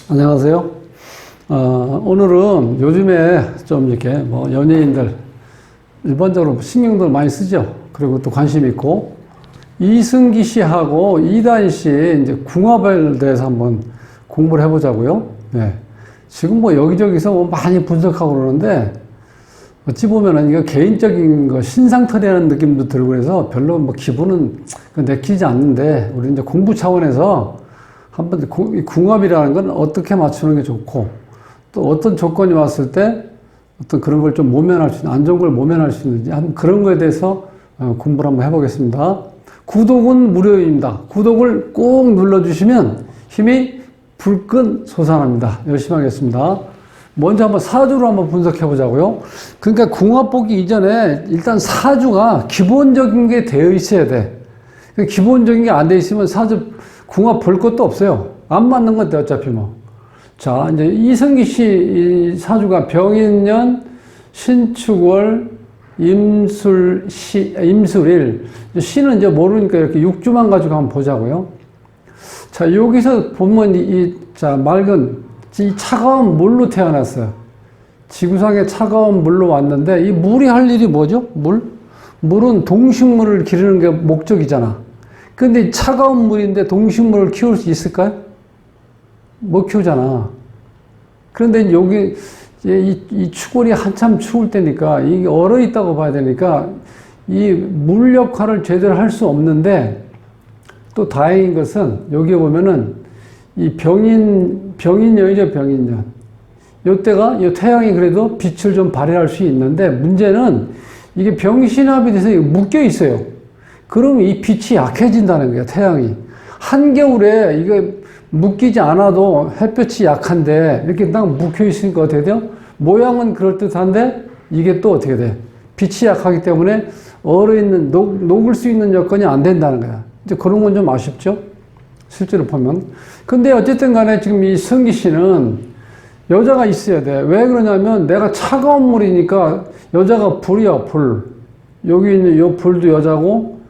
안녕하세요. 오늘은 요즘에 좀 이렇게 연예인들 일반적으로 신경들 많이 쓰죠. 그리고 또 관심 있고 이승기 씨하고 이다희 씨의 이제 궁합에 대해서 한번 공부를 해보자고요. 네. 지금 여기저기서 많이 분석하고 그러는데 어찌 보면은 이거 개인적인 거 신상털이하는 느낌도 들고 그래서 별로 기분은 내키지 않는데 우리 이제 공부 차원에서 한번 궁합이라는 건 어떻게 맞추는 게 좋고 또 어떤 조건이 왔을 때 어떤 그런 걸 좀 모면할 수 있는 안 좋은 걸 모면할 수 있는지 한번 그런 거에 대해서 공부를 한번 해보겠습니다. 구독은 무료입니다. 구독을 꼭 눌러주시면 힘이 불끈 솟아납니다. 열심히 하겠습니다. 먼저 한번 사주로 한번 분석해 보자고요. 그러니까 궁합 보기 이전에 일단 사주가 기본적인 게 되어 있어야 돼. 기본적인 게 안 돼 있으면 사주 궁합 볼 것도 없어요. 안 맞는 건데 어차피 자, 이제 이승기 씨 사주가 병인년, 신축월, 임술일. 씨는 이제 모르니까 이렇게 6주만 가지고 한번 보자고요. 자, 여기서 보면 맑은 이 차가운 물로 태어났어요. 지구상에 차가운 물로 왔는데 이 물이 할 일이 뭐죠? 물은 동식물을 기르는 게 목적이잖아. 근데 차가운 물인데 동식물을 키울 수 있을까요? 못 키우잖아. 그런데 여기 이 추골이 한참 추울 때니까 이게 얼어 있다고 봐야 되니까 이 물 역할을 제대로 할 수 없는데 또 다행인 것은 여기에 보면은 이 병인년이죠, 병인년. 요때가 이 태양이 그래도 빛을 좀 발휘할 수 있는데 문제는 이게 병신합이 돼서 묶여 있어요. 그러면 이 빛이 약해진다는 거예요, 태양이. 한겨울에 이게 묶이지 않아도 햇볕이 약한데 이렇게 딱 묶여 있으니까 어떻게 돼요? 모양은 그럴듯한데 이게 또 어떻게 돼? 빛이 약하기 때문에 얼어있는, 녹을 수 있는 여건이 안 된다는 거야. 이제 그런 건 좀 아쉽죠? 실제로 보면. 근데 어쨌든 간에 지금 이 승기 씨는 여자가 있어야 돼. 왜 그러냐면 내가 차가운 물이니까 여자가 불이야, 불. 여기 있는 요 불도 여자고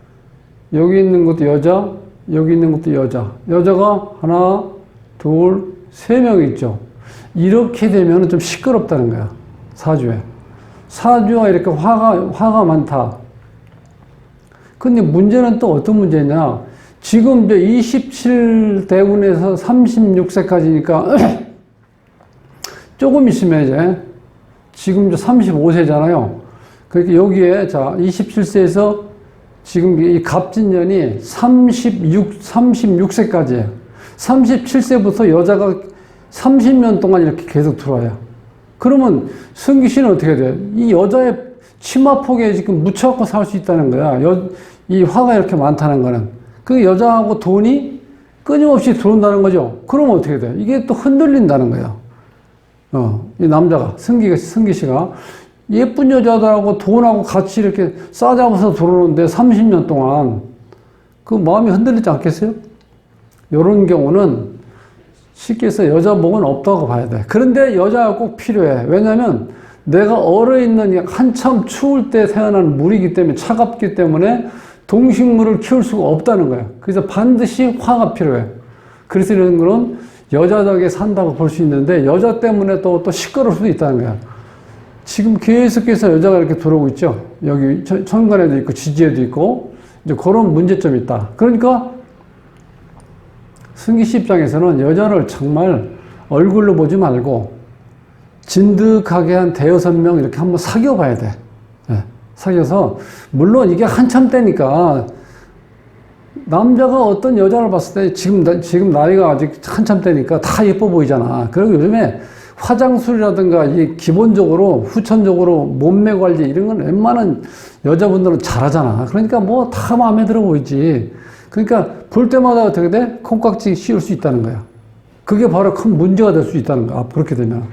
여기 있는 것도 여자, 여기 있는 것도 여자. 여자가 하나, 둘, 세 명 있죠. 이렇게 되면 좀 시끄럽다는 거야. 사주에. 사주가 이렇게 화가 많다. 근데 문제는 또 어떤 문제냐. 지금 이제 27대운에서 36세까지니까 조금 있으면 이제 지금 이제 35세잖아요. 그러니까 여기에 27세에서 지금 이 갑진년이 36세까지예요. 37세부터 여자가 30년 동안 이렇게 계속 들어와요. 그러면 승기 씨는 어떻게 돼요? 이 여자의 치마폭에 지금 묻혀갖고 살 수 있다는 거야. 이 화가 이렇게 많다는 거는. 그 여자하고 돈이 끊임없이 들어온다는 거죠. 그러면 어떻게 돼요? 이게 또 흔들린다는 거야. 이 남자가, 승기 씨가. 예쁜 여자들하고 돈하고 같이 이렇게 싸잡아서 들어오는데 30년 동안 그 마음이 흔들리지 않겠어요? 이런 경우는 쉽게 해서 여자 복은 없다고 봐야 돼. 그런데 여자가 꼭 필요해. 왜냐면 내가 얼어있는 한참 추울 때 태어난 물이기 때문에 차갑기 때문에 동식물을 키울 수가 없다는 거야. 그래서 반드시 화가 필요해. 그래서 이런 거는 여자덕에 산다고 볼 수 있는데 여자 때문에 또 시끄러울 수도 있다는 거야. 지금 계속해서 여자가 이렇게 들어오고 있죠. 여기 천간에도 있고 지지에도 있고 이제 그런 문제점이 있다. 그러니까 승기 씨 입장에서는 여자를 정말 얼굴로 보지 말고 진득하게 한 대여섯 명 이렇게 한번 사귀어 봐야 돼. 네. 사귀어서 물론 이게 한참 때니까 남자가 어떤 여자를 봤을 때 지금 나이가 아직 한참 때니까 다 예뻐 보이잖아. 그리고 요즘에 화장술이라든가 이 기본적으로 후천적으로 몸매 관리 이런 건 웬만한 여자분들은 잘하잖아. 그러니까 다 마음에 들어 보이지. 그러니까 볼 때마다 어떻게 돼? 콩깍지 씌울 수 있다는 거야. 그게 바로 큰 문제가 될 수 있다는 거야. 그렇게 되면.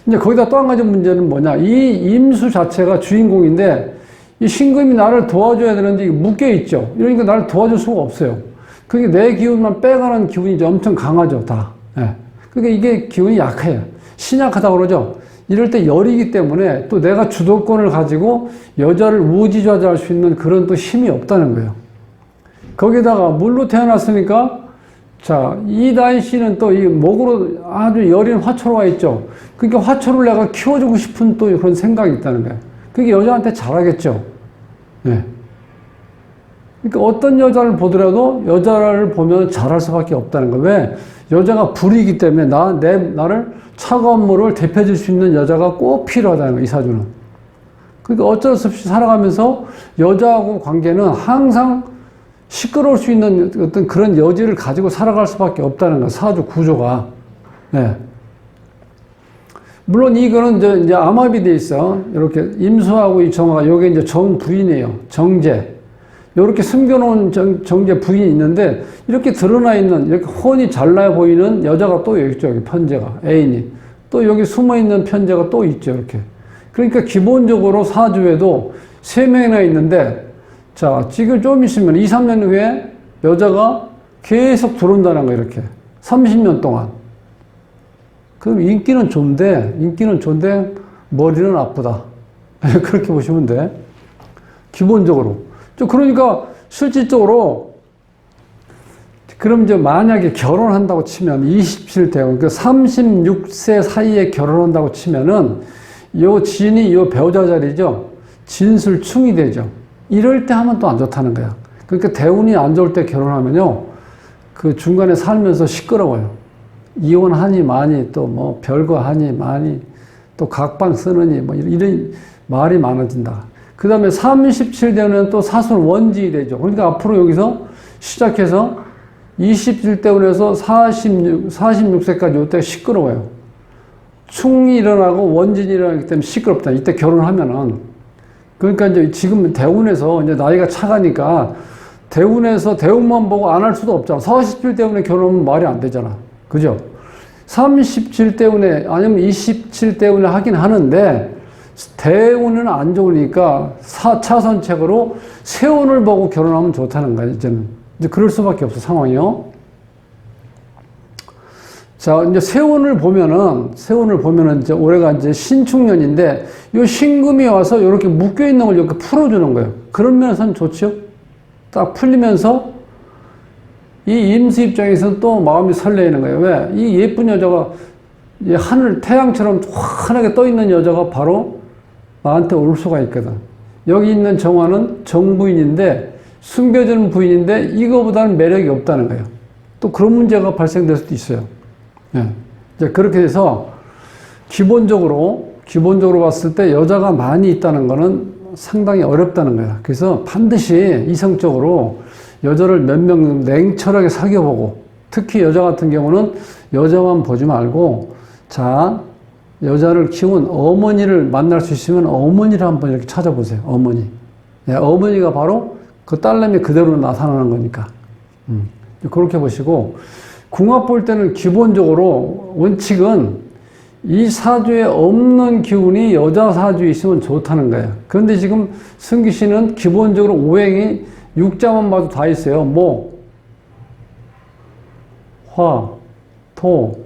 이제 거기다 또 한 가지 문제는 뭐냐. 이 임수 자체가 주인공인데 이 신금이 나를 도와줘야 되는데 이게 묶여있죠. 이러니까 나를 도와줄 수가 없어요. 그게 내 기운만 빼가는 기운이 이제 엄청 강하죠, 다. 예. 그러니까 이게 기운이 약해요. 신약하다고 그러죠. 이럴 때 열이기 때문에 또 내가 주도권을 가지고 여자를 우지좌지할 수 있는 그런 또 힘이 없다는 거예요. 거기다가 물로 태어났으니까 자, 이다희 씨는 또 이 목으로 아주 여린 화초로가 있죠. 그러니까 화초를 내가 키워주고 싶은 또 그런 생각이 있다는 거예요. 그게 여자한테 잘하겠죠. 네. 그러니까 어떤 여자를 보더라도 여자를 보면 잘할 수밖에 없다는 거예요. 왜? 여자가 불이기 때문에 나를 차가운 물을 데펴줄 수 있는 여자가 꼭 필요하다는 거예요, 이 사주는. 그러니까 어쩔 수 없이 살아가면서 여자하고 관계는 항상 시끄러울 수 있는 어떤 그런 여지를 가지고 살아갈 수밖에 없다는 거예요, 사주 구조가. 네. 물론 이거는 이제 암합이 돼 있어. 이렇게 임수하고 이 정화가, 요게 이제 정부인이에요. 정제. 이렇게 숨겨놓은 정제 부인이 있는데, 이렇게 드러나 있는, 이렇게 훤히 잘나 보이는 여자가 또 있죠. 여기 편제가, 애인이. 또 여기 숨어 있는 편제가 또 있죠. 이렇게. 그러니까 기본적으로 사주에도 3명이나 있는데, 자, 지금 좀 있으면 2, 3년 후에 여자가 계속 들어온다는 거예요. 이렇게. 30년 동안. 그럼 인기는 좋은데 머리는 아프다. 그렇게 보시면 돼. 기본적으로. 그러니까 실질적으로 그럼 이제 만약에 결혼한다고 치면 27대, 그러니까 36세 사이에 결혼한다고 치면은 요 진이 요 배우자 자리죠. 진술충이 되죠. 이럴 때 하면 또 안 좋다는 거야. 그러니까 대운이 안 좋을 때 결혼하면요. 그 중간에 살면서 시끄러워요. 이혼하니 많이, 또 뭐 별거 하니 많이, 또 각방 쓰느니 뭐 이런 말이 많아진다. 그 다음에 37대는 또 사술 원진이 되죠. 그러니까 앞으로 여기서 시작해서 27대운에서 46세까지 이때 시끄러워요. 충이 일어나고 원진이 일어나기 때문에 시끄럽다. 이때 결혼하면은. 그러니까 이제 지금 대운에서 이제 나이가 차가니까 대운에서 대운만 보고 안 할 수도 없잖아. 47대운에 결혼하면 말이 안 되잖아. 그죠? 37대운에 아니면 27대운에 하긴 하는데 대운은 안 좋으니까 4차선책으로 세운을 보고 결혼하면 좋다는 거야, 이제는. 이제 그럴 수밖에 없어, 상황이요. 자, 이제 세운을 보면은 이제 올해가 이제 신축년인데, 요 신금이 와서 이렇게 묶여있는 걸 이렇게 풀어주는 거예요. 그런 면에서는 좋죠? 딱 풀리면서, 이 임수 입장에서는 또 마음이 설레이는 거예요. 왜? 이 예쁜 여자가, 이 하늘, 태양처럼 환하게 떠있는 여자가 바로 나한테 올 수가 있거든. 여기 있는 정화는 정부인인데, 숨겨주는 부인인데, 이거보다는 매력이 없다는 거예요. 또 그런 문제가 발생될 수도 있어요. 예. 이제 그렇게 해서 기본적으로 봤을 때 여자가 많이 있다는 거는 상당히 어렵다는 거야. 그래서 반드시 이성적으로 여자를 몇 명 냉철하게 사귀어보고, 특히 여자 같은 경우는 여자만 보지 말고, 자, 여자를 키운 어머니를 만날 수 있으면 어머니를 한번 이렇게 찾아보세요. 어머니. 예, 어머니가 바로 그 딸내미 그대로 나타나는 거니까. 그렇게 보시고, 궁합 볼 때는 기본적으로 원칙은 이 사주에 없는 기운이 여자 사주에 있으면 좋다는 거예요. 그런데 지금 승기 씨는 기본적으로 오행이 육자만 봐도 다 있어요. 목, 화, 토,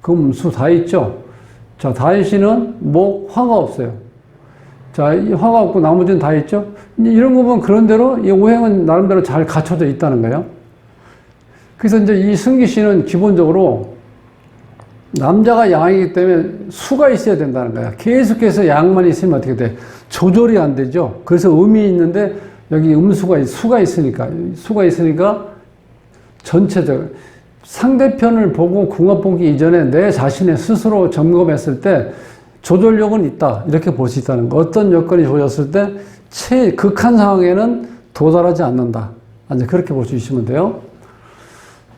금, 수 다 있죠. 자, 다희 씨는 목, 화가 없어요. 자, 이 화가 없고 나머지는 다 있죠. 이런 거 보면 그런대로 이 오행은 나름대로 잘 갖춰져 있다는 거예요. 그래서 이제 이 승기 씨는 기본적으로 남자가 양이기 때문에 수가 있어야 된다는 거야. 계속해서 양만 있으면 어떻게 돼? 조절이 안 되죠. 그래서 음이 있는데 여기 수가 있으니까 전체적으로 상대편을 보고 궁합 보기 이전에 내 자신의 스스로 점검했을 때 조절력은 있다. 이렇게 볼 수 있다는 거. 어떤 여건이 좋아졌을 때 극한 상황에는 도달하지 않는다. 이제 그렇게 볼 수 있으면 돼요.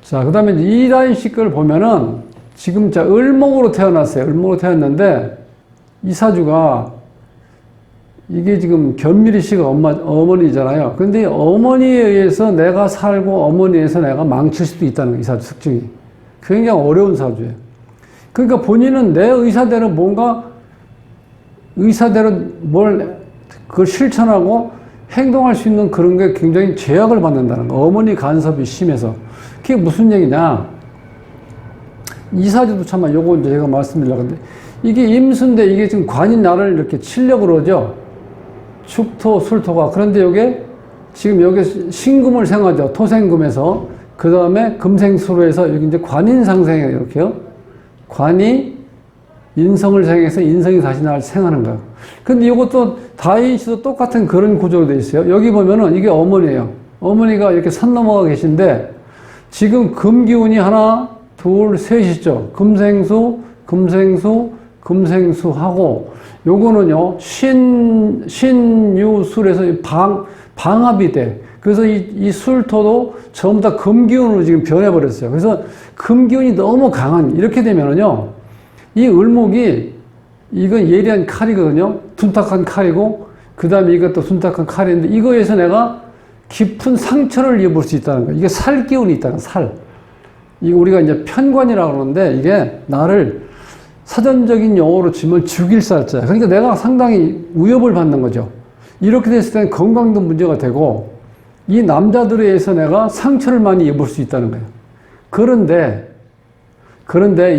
자, 그 다음에 이다희 씨 걸 보면은 지금 을목으로 태어났어요. 을목으로 태어났는데 이 사주가 이게 지금 견미리 씨가 어머니잖아요. 근데 어머니에 의해서 내가 살고 어머니에 의해서 내가 망칠 수도 있다는 이 사주 특징이. 굉장히 어려운 사주예요. 그러니까 본인은 내 의사대로 그걸 실천하고 행동할 수 있는 그런 게 굉장히 제약을 받는다는 거. 어머니 간섭이 심해서. 그게 무슨 얘기냐. 이 사주도 참, 요거 이제 제가 말씀드리려고 하는데, 이게 임수인데 이게 지금 관이 나를 이렇게 치려고 그러죠. 축토, 술토가. 그런데 이게 지금 여기 신금을 생하죠. 토생금에서. 그 다음에 금생수로 해서 여기 이제 관인상생에 이렇게요. 관이 인성을 생해서 인성이 다시 나를 생하는 거예요. 근데 이것도 다인시도 똑같은 그런 구조로 되어 있어요. 여기 보면은 이게 어머니예요. 어머니가 이렇게 산 넘어가 계신데 지금 금기운이 하나, 둘, 셋이죠. 금생수, 금생수, 금생수하고 요거는요, 신유술에서 방합이 돼. 그래서 이 술토도 전부 다 금기운으로 지금 변해버렸어요. 그래서 금기운이 너무 강한, 이렇게 되면은요, 이 을목이, 이건 예리한 칼이거든요. 둔탁한 칼이고, 그 다음에 이것도 둔탁한 칼인데, 이거에서 내가 깊은 상처를 입을 수 있다는 거예요. 이게 살 기운이 있다는 거예요, 살. 이거 우리가 이제 편관이라고 그러는데, 이게 나를 사전적인 용어로 치면 죽일 살자야. 그러니까 내가 상당히 위협을 받는 거죠. 이렇게 됐을 때는 건강도 문제가 되고, 이 남자들에 의해서 내가 상처를 많이 입을 수 있다는 거예요. 그런데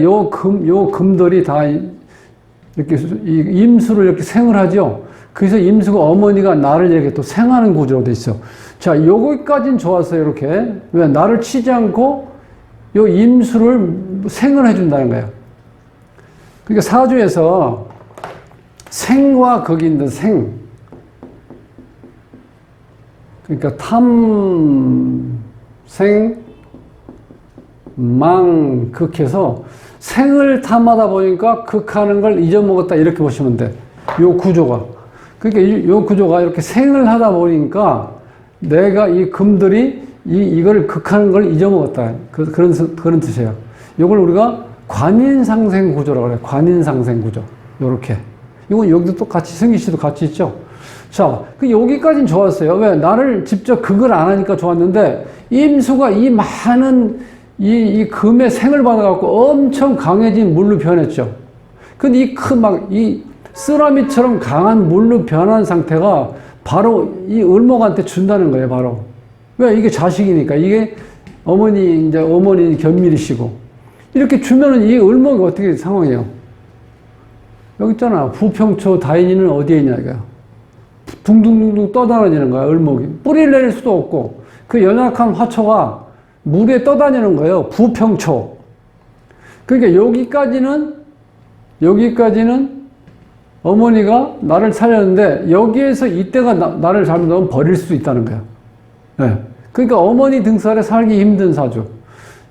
요 금들이 다 이렇게 임수를 이렇게 생을 하죠. 그래서 임수가 어머니가 나를 이렇게 또 생하는 구조로 돼 있어. 자, 요거까지는 좋았어요, 이렇게. 왜? 나를 치지 않고 요 임수를 생을 해준다는 거예요. 그러니까 사주에서 생과 극이 있는데 그러니까 생, 망, 극해서 생을 탐하다 보니까 극하는 걸 잊어먹었다 이렇게 보시면 돼. 요 구조가. 그러니까 요 구조가 이렇게 생을 하다 보니까 내가 이 금들이 이걸 극하는 걸 잊어먹었다. 그런 뜻이에요. 요걸 우리가 관인상생 구조라고 그래요. 관인상생 구조. 요렇게. 이건 여기도 똑같이, 승기 씨도 같이 있죠? 자, 여기까지는 좋았어요. 왜? 나를 직접 극을 안 하니까 좋았는데, 임수가 이 많은 이 금의 생을 받아갖고 엄청 강해진 물로 변했죠. 근데 이 쓰라미처럼 강한 물로 변한 상태가 바로 이 을목한테 준다는 거예요, 바로. 왜? 이게 자식이니까. 이게 어머니 견밀이시고. 이렇게 주면은 이 을목이 어떻게 상황이에요? 여기 있잖아. 부평초 다인이는 어디에 있냐, 이거야. 둥둥둥둥 떠다니는 거야, 을목이. 뿌리를 내릴 수도 없고, 그 연약한 화초가 물에 떠다니는 거예요, 부평초. 그러니까 여기까지는 어머니가 나를 살렸는데, 여기에서 이때가 나를 잘못하면 버릴 수 있다는 거야. 네. 그러니까 어머니 등살에 살기 힘든 사주.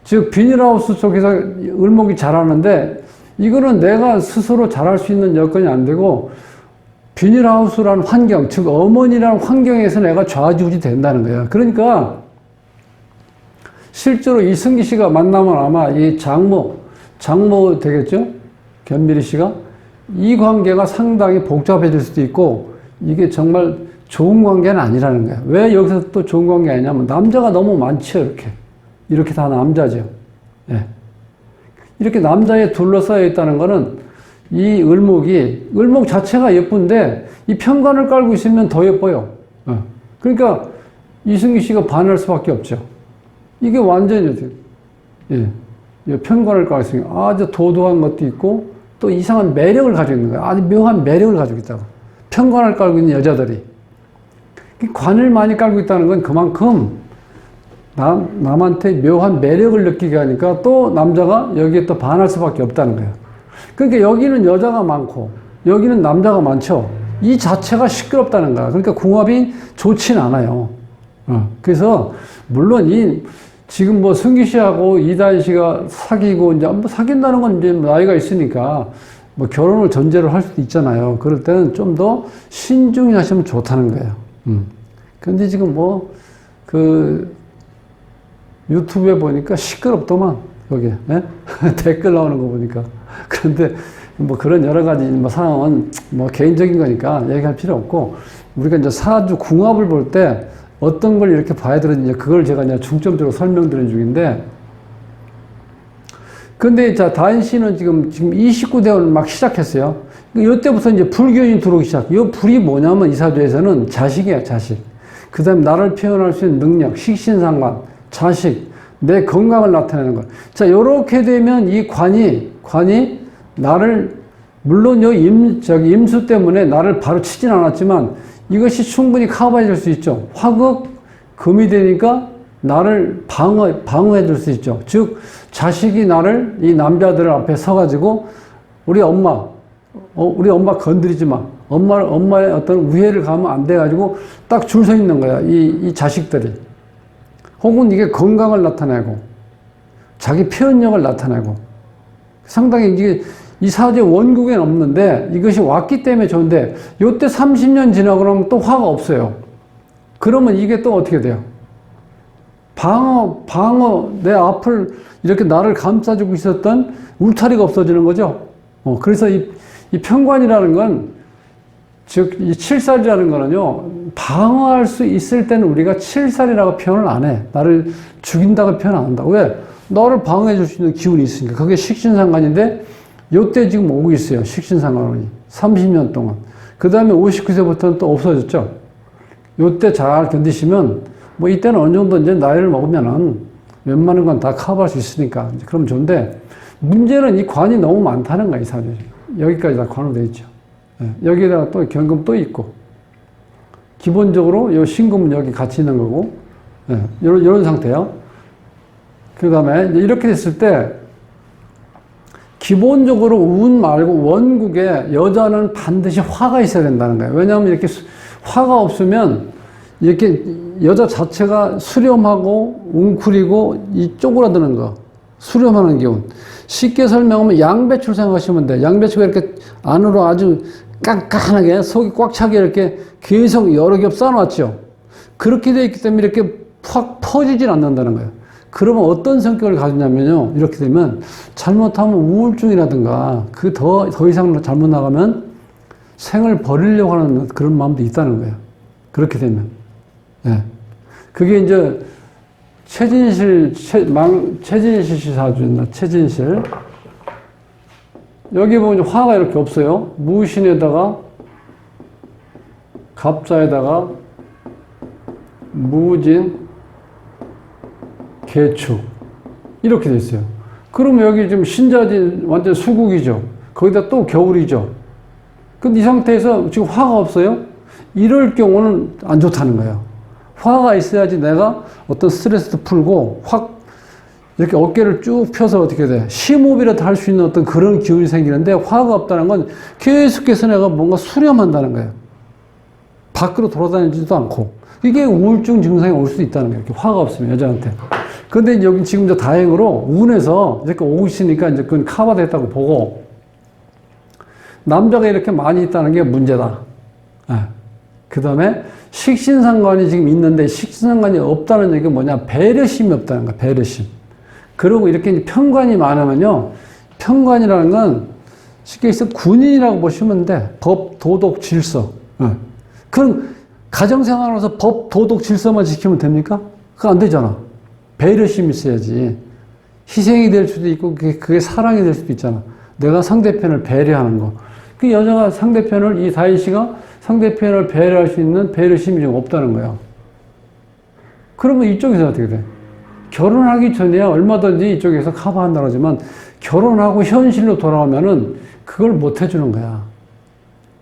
즉, 비닐하우스 쪽에서 을목이 자라는데, 이거는 내가 스스로 자랄 수 있는 여건이 안 되고, 비닐하우스라는 환경, 즉 어머니라는 환경에서 내가 좌지우지 된다는 거야. 그러니까 실제로 이승기 씨가 만나면 아마 이 장모 되겠죠? 견미리 씨가? 이 관계가 상당히 복잡해질 수도 있고 이게 정말 좋은 관계는 아니라는 거야. 왜 여기서 또 좋은 관계 아니냐면 남자가 너무 많죠, 이렇게 다 남자죠. 예. 이렇게 남자에 둘러싸여 있다는 거는 이 을목 자체가 예쁜데 이 편관을 깔고 있으면 더 예뻐요. 그러니까 이승기 씨가 반할 수밖에 없죠. 이게 완전히 편관을 깔고 있으니까 아주 도도한 것도 있고 또 이상한 매력을 가지고 있는 거예요. 아주 묘한 매력을 가지고 있다고. 편관을 깔고 있는 여자들이. 관을 많이 깔고 있다는 건 그만큼 남한테 묘한 매력을 느끼게 하니까 또 남자가 여기에 또 반할 수밖에 없다는 거예요. 그러니까 여기는 여자가 많고 여기는 남자가 많죠. 이 자체가 시끄럽다는 거야. 그러니까 궁합이 좋진 않아요. 그래서 물론 지금 뭐 승기 씨하고 이다희 씨가 사귀고 이제 뭐 사귄다는 건 이제 나이가 있으니까 뭐 결혼을 전제로 할 수도 있잖아요. 그럴 때는 좀 더 신중히 하시면 좋다는 거예요. 근데 지금 유튜브에 보니까 시끄럽더만, 거기에. 예? 댓글 나오는 거 보니까. 그런데 뭐 그런 여러 가지 뭐 상황은 뭐 개인적인 거니까 얘기할 필요 없고, 우리가 이제 사주 궁합을 볼 때 어떤 걸 이렇게 봐야 되는지 그걸 제가 이제 중점적으로 설명드리는 중인데, 근데 자, 다인 씨는 지금 29대원을 막 시작했어요. 이때부터 이제 불균이 들어오기 시작. 이 불이 뭐냐면 이 사주에서는 자식이야, 자식. 그 다음에 나를 표현할 수 있는 능력, 식신상관, 자식, 내 건강을 나타내는 것. 자, 요렇게 되면 이 관이 나를 물론 임수 때문에 나를 바로 치진 않았지만 이것이 충분히 커버해 줄 수 있죠. 화극, 금이 되니까 나를 방어해 줄 수 있죠. 즉, 자식이 나를, 이 남자들 앞에 서가지고, 우리 엄마 건드리지 마. 엄마의 어떤 우애를 가면 안 돼가지고 딱 줄 서 있는 거야. 이 자식들이. 혹은 이게 건강을 나타내고, 자기 표현력을 나타내고, 상당히 이게 이 사주의 원국에는 없는데 이것이 왔기 때문에 좋은데, 요때 30년 지나고 나면 또 화가 없어요. 그러면 이게 또 어떻게 돼요? 내 앞을 이렇게 나를 감싸주고 있었던 울타리가 없어지는 거죠. 그래서 이 편관이라는 건, 즉, 이 칠살이라는 거는요, 방어할 수 있을 때는 우리가 칠살이라고 표현을 안 해. 나를 죽인다고 표현 안 한다. 왜? 너를 방어해 줄 수 있는 기운이 있으니까. 그게 식신상관인데, 요때 지금 오고 있어요. 식신상관이. 30년 동안. 그 다음에 59세부터는 또 없어졌죠. 요때 잘 견디시면, 뭐 이때는 어느 정도 이제 나이를 먹으면은 웬만한 건 다 커버할 수 있으니까. 이제 그럼 좋은데, 문제는 이 관이 너무 많다는 거야, 이 사주에. 여기까지 다 관으로 되어 있죠. 여기에다가 또 경금 또 있고. 기본적으로 요 신금은 여기 같이 있는 거고, 이런 상태요. 그 다음에 이렇게 됐을 때, 기본적으로 운 말고 원국에 여자는 반드시 화가 있어야 된다는 거예요. 왜냐하면 이렇게 화가 없으면 이렇게 여자 자체가 수렴하고 웅크리고 이 쪼그라드는 거, 수렴하는 기운. 쉽게 설명하면 양배추를 생각하시면 돼요. 양배추가 이렇게 안으로 아주 깐깐하게 속이 꽉 차게 이렇게 계속 여러 겹 쌓아놨죠. 그렇게 되어 있기 때문에 이렇게 확 퍼지질 않는다는 거예요. 그러면 어떤 성격을 가지냐면요. 이렇게 되면 잘못하면 우울증이라든가 더 이상 잘못 나가면 생을 버리려고 하는 그런 마음도 있다는 거예요. 그렇게 되면. 예. 그게 이제 최진실 씨 사주였나? 최진실. 여기 보면 화가 이렇게 없어요. 무신에다가 갑자에다가 무진, 개축 이렇게 돼 있어요. 그러면 여기 지금 신자진 완전 수국이죠. 거기다 또 겨울이죠. 근데 이 상태에서 지금 화가 없어요. 이럴 경우는 안 좋다는 거예요. 화가 있어야지 내가 어떤 스트레스도 풀고 확 이렇게 어깨를 쭉 펴서 어떻게 돼? 심호흡이라도 할 수 있는 어떤 그런 기운이 생기는데, 화가 없다는 건 계속해서 내가 뭔가 수렴한다는 거예요. 밖으로 돌아다니지도 않고. 이게 우울증 증상이 올 수도 있다는 거예요. 이렇게 화가 없으면, 여자한테. 근데 여기 지금 저 다행으로 운에서 이렇게 오고 있으니까 이제 그건 커버됐다고 보고, 남자가 이렇게 많이 있다는 게 문제다. 그 다음에 식신상관이 지금 있는데, 식신상관이 없다는 얘기가 뭐냐? 배려심이 없다는 거야, 배려심. 그리고 이렇게 편관이 많으면요, 편관이라는 건 쉽게 해서 군인이라고 보시면 돼. 법, 도덕, 질서. 그럼 가정생활하면서 법, 도덕, 질서만 지키면 됩니까? 그거 안 되잖아. 배려심이 있어야지. 희생이 될 수도 있고, 그게 사랑이 될 수도 있잖아. 내가 상대편을 배려하는 거. 그 여자가 상대편을, 이 다인 씨가 상대편을 배려할 수 있는 배려심이 좀 없다는 거야. 그러면 이쪽에서 어떻게 돼? 결혼하기 전에야 얼마든지 이쪽에서 커버한다고 하지만, 결혼하고 현실로 돌아오면은 그걸 못 해주는 거야.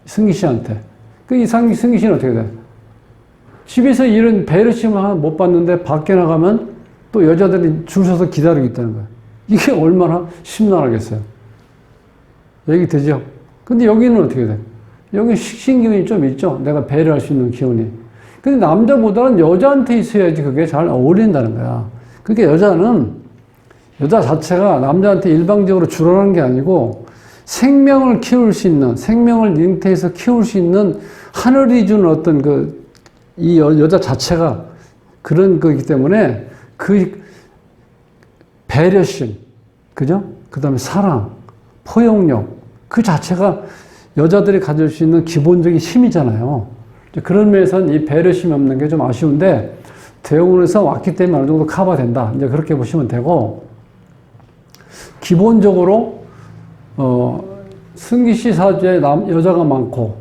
승기 씨한테. 이 승기 씨는 어떻게 돼? 집에서 이런 배려심을 하나 못 받는데 밖에 나가면 또 여자들이 줄 서서 기다리고 있다는 거야. 이게 얼마나 심란하겠어요. 얘기 되죠? 근데 여기는 어떻게 돼? 여기 식신기운이 좀 있죠? 내가 배려할 수 있는 기운이. 근데 남자보다는 여자한테 있어야지 그게 잘 어울린다는 거야. 그러니까 여자 자체가 남자한테 일방적으로 줄어라는 게 아니고, 생명을 키울 수 있는, 생명을 잉태해서 키울 수 있는 하늘이 주는 어떤 이 여자 자체가 그런 거기 때문에 그 배려심, 그죠? 그 다음에 사랑, 포용력, 그 자체가 여자들이 가질 수 있는 기본적인 힘이잖아요. 그런 면에서는 이 배려심이 없는 게 좀 아쉬운데, 대운에서 왔기 때문에 어느 정도 커버된다. 이제 그렇게 보시면 되고, 기본적으로, 승기 씨 사주에 여자가 많고,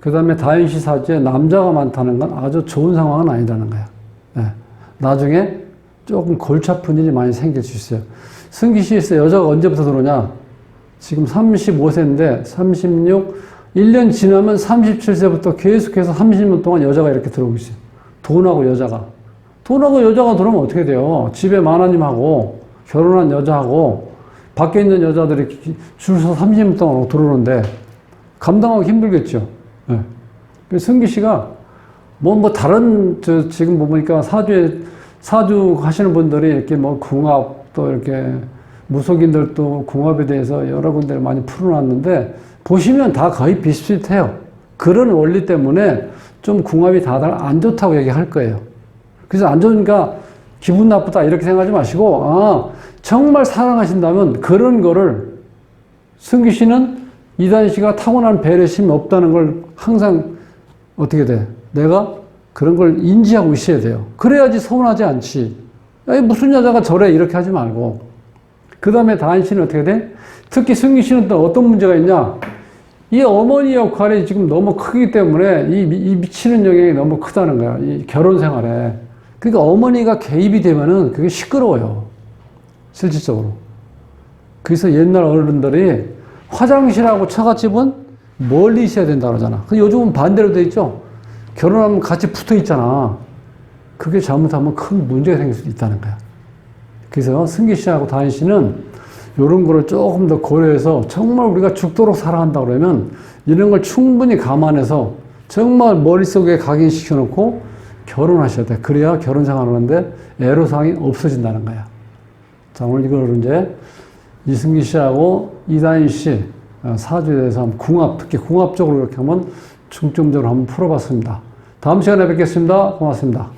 그 다음에 다인 씨 사주에 남자가 많다는 건 아주 좋은 상황은 아니라는 거야. 네. 나중에 조금 골치 아픈 일이 많이 생길 수 있어요. 승기 씨에서 여자가 언제부터 들어오냐? 지금 35세인데 36, 1년 지나면 37세부터 계속해서 30년 동안 여자가 이렇게 들어오고 있어요. 돈하고 여자가. 돈하고 여자가 들어오면 어떻게 돼요? 집에 마나님하고 결혼한 여자하고 밖에 있는 여자들이 줄 서서 30년 동안 들어오는데 감당하기 힘들겠죠. 네. 승기 씨가 뭐 다른 지금 보니까 사주 하시는 분들이 이렇게 뭐 궁합 또 이렇게 무속인들도 궁합에 대해서 여러 군데를 많이 풀어놨는데 보시면 다 거의 비슷비슷해요. 그런 원리 때문에 좀 궁합이 다들 안 좋다고 얘기할 거예요. 그래서 안 좋으니까 기분 나쁘다 이렇게 생각하지 마시고 정말 사랑하신다면 그런 거를 승기 씨는 이다희 씨가 타고난 배려심이 없다는 걸 항상 어떻게 돼? 내가 그런 걸 인지하고 있어야 돼요. 그래야지 서운하지 않지. 무슨 여자가 저래 이렇게 하지 말고. 그 다음에 다인 씨는 어떻게 돼? 특히 승기 씨는 또 어떤 문제가 있냐? 이 어머니 역할이 지금 너무 크기 때문에 이 미치는 영향이 너무 크다는 거야. 이 결혼 생활에. 그러니까 어머니가 개입이 되면은 그게 시끄러워요. 실질적으로. 그래서 옛날 어른들이 화장실하고 처갓집은 멀리 있어야 된다 그러잖아. 근데 요즘은 반대로 돼 있죠? 결혼하면 같이 붙어 있잖아. 그게 잘못하면 큰 문제가 생길 수도 있다는 거야. 그래서 승기 씨하고 다인 씨는 이런 거를 조금 더 고려해서 정말 우리가 죽도록 사랑한다 그러면 이런 걸 충분히 감안해서 정말 머릿속에 각인시켜 놓고 결혼하셔야 돼. 그래야 결혼 생활하는데 애로사항이 없어진다는 거야. 자, 오늘 이걸 이제 이승기 씨하고 이다인 씨 사주에 대해서 한번 궁합, 특히 궁합적으로 이렇게 한번 중점적으로 한번 풀어봤습니다. 다음 시간에 뵙겠습니다. 고맙습니다.